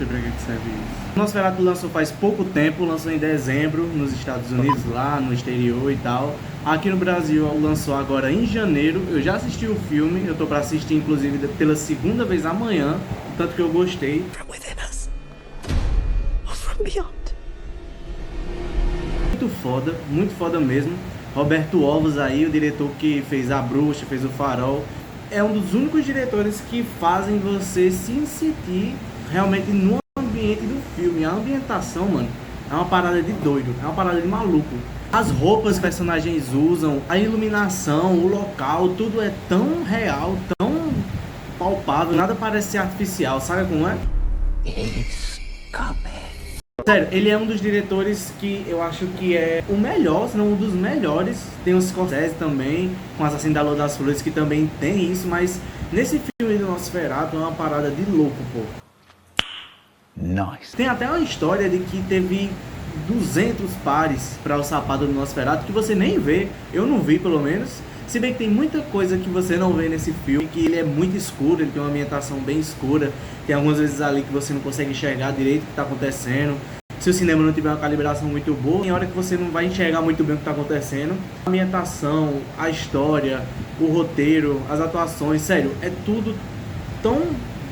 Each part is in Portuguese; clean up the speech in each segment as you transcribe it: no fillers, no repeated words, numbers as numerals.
sei pra que serve isso. O Nosferatu lançou faz pouco tempo, lançou em dezembro nos Estados Unidos, lá no exterior e tal. Aqui no Brasil lançou agora em janeiro. Eu já assisti o filme, eu tô pra assistir inclusive pela segunda vez amanhã, tanto que eu gostei. From within us, or from beyond. Muito foda mesmo. Roberto Ovos aí, o diretor que fez A Bruxa, fez O Farol, é um dos únicos diretores que fazem você se sentir realmente no ambiente do filme. A ambientação, mano, é uma parada de doido, é uma parada de maluco. As roupas que os personagens usam, a iluminação, o local, tudo é tão real, tão palpável, nada parece ser artificial, sabe como é? Sério, ele é um dos diretores que eu acho que é o melhor, se não um dos melhores. Tem o Scorsese também, com Assassino da Lua das Flores, que também tem isso, mas nesse filme do Nosferatu é uma parada de louco, pô. Nice. Tem até uma história de que teve 200 pares para o sapato do Nosferatu, que você nem vê, eu não vi pelo menos. Se bem que tem muita coisa que você não vê nesse filme, que ele é muito escuro, ele tem uma ambientação bem escura. Tem algumas vezes ali que você não consegue enxergar direito o que está acontecendo. Se o cinema não tiver uma calibração muito boa, tem hora que você não vai enxergar muito bem o que está acontecendo. A ambientação, a história, o roteiro, as atuações, sério, é tudo tão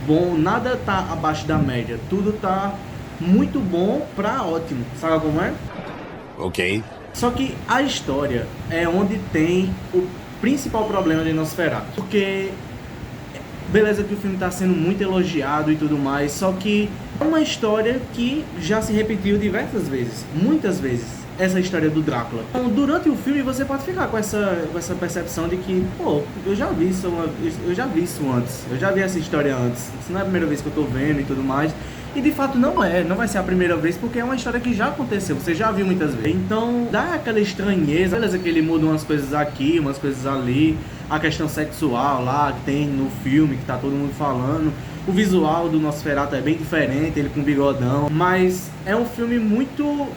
bom, nada tá abaixo da média. Tudo tá muito bom pra ótimo, sabe como é? Ok. Só que a história é onde tem o principal problema de Nosferatu. Porque, beleza que o filme está sendo muito elogiado e tudo mais, só que é uma história que já se repetiu diversas vezes, muitas vezes, essa história do Drácula. Então, durante o filme você pode ficar com essa percepção de que, pô, eu já vi isso antes, eu já vi essa história antes, isso não é a primeira vez que eu tô vendo e tudo mais. E de fato não vai ser a primeira vez, porque é uma história que já aconteceu, você já viu muitas vezes. Então dá aquela estranheza, beleza que ele muda umas coisas aqui, umas coisas ali, a questão sexual lá que tem no filme, que tá todo mundo falando. O visual do Nosferatu é bem diferente, ele com bigodão, mas é um filme muito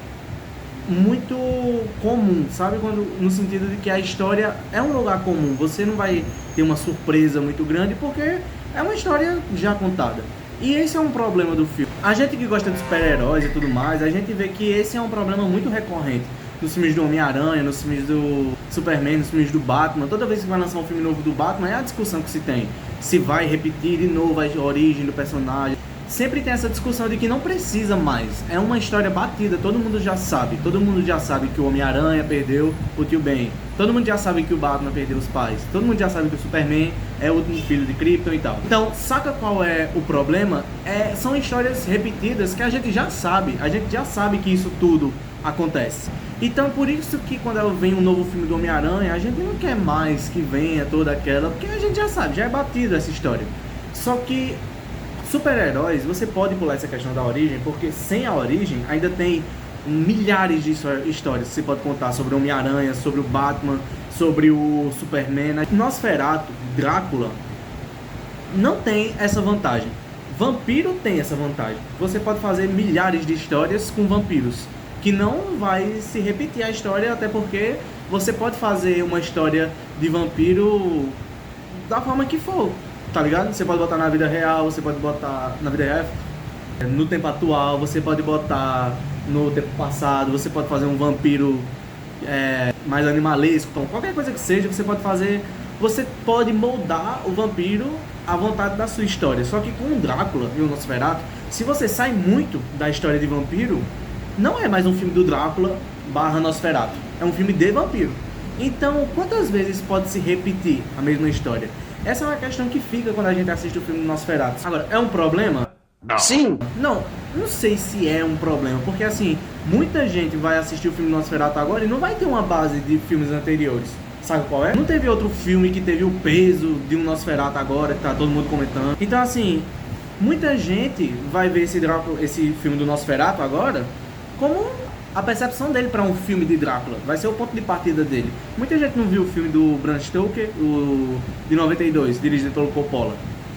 comum, sabe? No sentido de que a história é um lugar comum, você não vai ter uma surpresa muito grande, porque é uma história já contada. E esse é um problema do filme. A gente que gosta de super-heróis e tudo mais, a gente vê que esse é um problema muito recorrente nos filmes do Homem-Aranha, nos filmes do Superman, nos filmes do Batman. Toda vez que vai lançar um filme novo do Batman, é a discussão que se tem. Se vai repetir de novo a origem do personagem. Sempre tem essa discussão de que não precisa mais. É uma história batida, todo mundo já sabe. Todo mundo já sabe que o Homem-Aranha perdeu o tio Ben. Todo mundo já sabe que o Batman perdeu os pais. Todo mundo já sabe que o Superman é o último filho de Krypton e tal. Então, saca qual é o problema? São histórias repetidas que a gente já sabe. A gente já sabe que isso tudo acontece. Então, por isso que quando vem um novo filme do Homem-Aranha, a gente não quer mais que venha toda aquela, porque a gente já sabe, já é batido essa história. Só que super-heróis, você pode pular essa questão da origem, porque sem a origem ainda tem milhares de histórias que você pode contar sobre o Homem-Aranha, sobre o Batman, sobre o Superman. Nosferatu, Drácula, não tem essa vantagem. Vampiro tem essa vantagem. Você pode fazer milhares de histórias com vampiros, que não vai se repetir a história, até porque você pode fazer uma história de vampiro da forma que for, tá ligado? Você pode botar na vida real, você pode botar na vida real, no tempo atual, você pode botar no tempo passado, você pode fazer um vampiro mais animalesco, então qualquer coisa que seja, você pode fazer, você pode moldar o vampiro à vontade da sua história. Só que com o Drácula e o Nosferatu, se você sai muito da história de vampiro, não é mais um filme do Drácula / Nosferatu, é um filme de vampiro. Então, quantas vezes pode se repetir a mesma história? Essa é uma questão que fica quando a gente assiste o filme do Nosferatu. Agora, é um problema? Não. Sim. Não sei se é um problema, porque assim, muita gente vai assistir o filme do Nosferatu agora e não vai ter uma base de filmes anteriores. Sabe qual é? Não teve outro filme que teve o peso de um Nosferatu agora, que tá todo mundo comentando. Então assim, muita gente vai ver esse filme do Nosferatu agora como a percepção dele para um filme de Drácula. Vai ser o ponto de partida dele. Muita gente não viu o filme do Bram Stoker, de 92, dirigido pelo Coppola.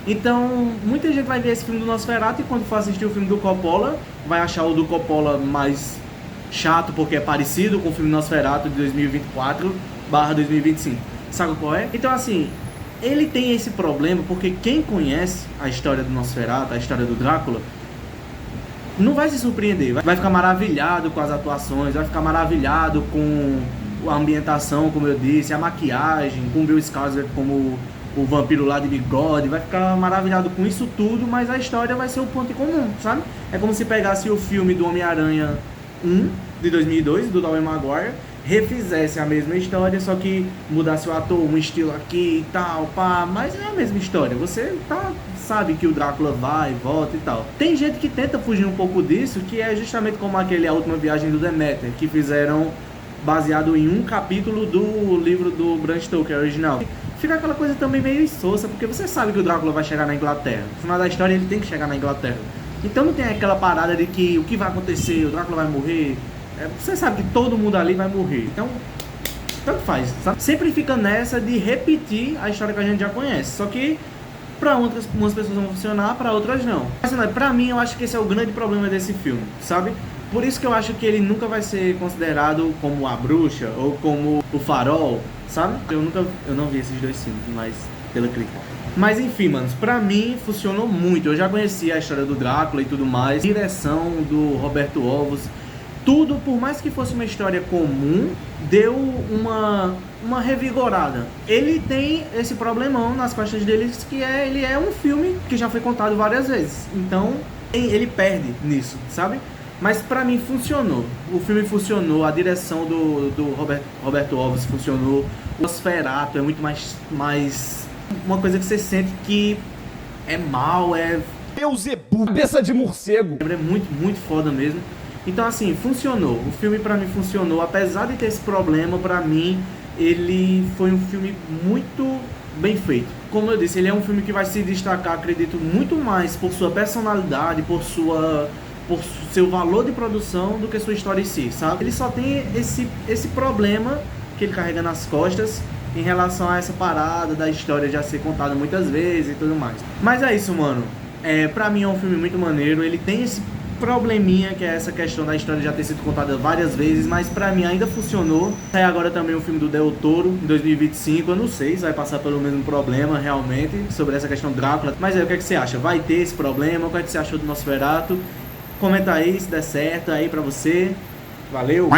Então, muita gente vai ver esse filme do Nosferatu e quando for assistir o filme do Coppola, vai achar o do Coppola mais chato, porque é parecido com o filme Nosferatu de 2024/2025. Sabe qual é? Então, assim, ele tem esse problema porque quem conhece a história do Nosferatu, a história do Drácula, não vai se surpreender, vai ficar maravilhado com as atuações, vai ficar maravilhado com a ambientação, como eu disse, a maquiagem, com o Bill Skarsgård como o vampiro lá de bigode, vai ficar maravilhado com isso tudo, mas a história vai ser o ponto em comum, sabe? É como se pegasse o filme do Homem-Aranha 1, de 2002, do Tobey Maguire, refizesse a mesma história, só que mudasse o ator, um estilo aqui e tal, pá, mas é a mesma história, você sabe que o Drácula vai e volta e tal. Tem gente que tenta fugir um pouco disso, que é justamente como aquele A Última Viagem do Deméter, que fizeram baseado em um capítulo do livro do Bram Stoker original. Fica aquela coisa também meio insossa, porque você sabe que o Drácula vai chegar na Inglaterra. No final da história ele tem que chegar na Inglaterra. Então não tem aquela parada de que o que vai acontecer, o Drácula vai morrer. Você sabe que todo mundo ali vai morrer. Então, tanto faz, sabe? Sempre fica nessa de repetir a história que a gente já conhece. Só que pra umas pessoas vão funcionar, pra outras não. Mas pra mim, eu acho que esse é o grande problema desse filme, sabe? Por isso que eu acho que ele nunca vai ser considerado como A Bruxa ou como O Farol, sabe? Eu não vi esses dois filmes, mas pela crítica. Mas enfim, manos, pra mim funcionou muito. Eu já conhecia a história do Drácula e tudo mais. Direção do Roberto Olvos. Tudo, por mais que fosse uma história comum, deu uma revigorada. Ele tem esse problemão nas costas dele, que ele é um filme que já foi contado várias vezes. Então, ele perde nisso, sabe? Mas pra mim funcionou. O filme funcionou, a direção do Roberto Olvos funcionou. O Nosferatu é muito mais uma coisa que você sente que é mal, é Beelzebub, cabeça de morcego. É muito, muito foda mesmo. Então assim, funcionou. O filme pra mim funcionou. Apesar de ter esse problema, pra mim ele foi um filme muito bem feito. Como eu disse, ele é um filme que vai se destacar, acredito, muito mais por sua personalidade, por seu valor de produção do que sua história em si, sabe? Ele só tem esse problema que ele carrega nas costas em relação a essa parada da história já ser contada muitas vezes e tudo mais. Mas é isso, mano. Pra mim é um filme muito maneiro. Ele tem esse probleminha que é essa questão da história já ter sido contada várias vezes, mas pra mim ainda funcionou. Sai agora também o filme do Del Toro, em 2025, eu não sei se vai passar pelo mesmo problema realmente, sobre essa questão do Drácula. Mas aí, o que é que você acha? Vai ter esse problema? O que é que você achou do Nosferatu? Comenta aí se der certo aí pra você. Valeu!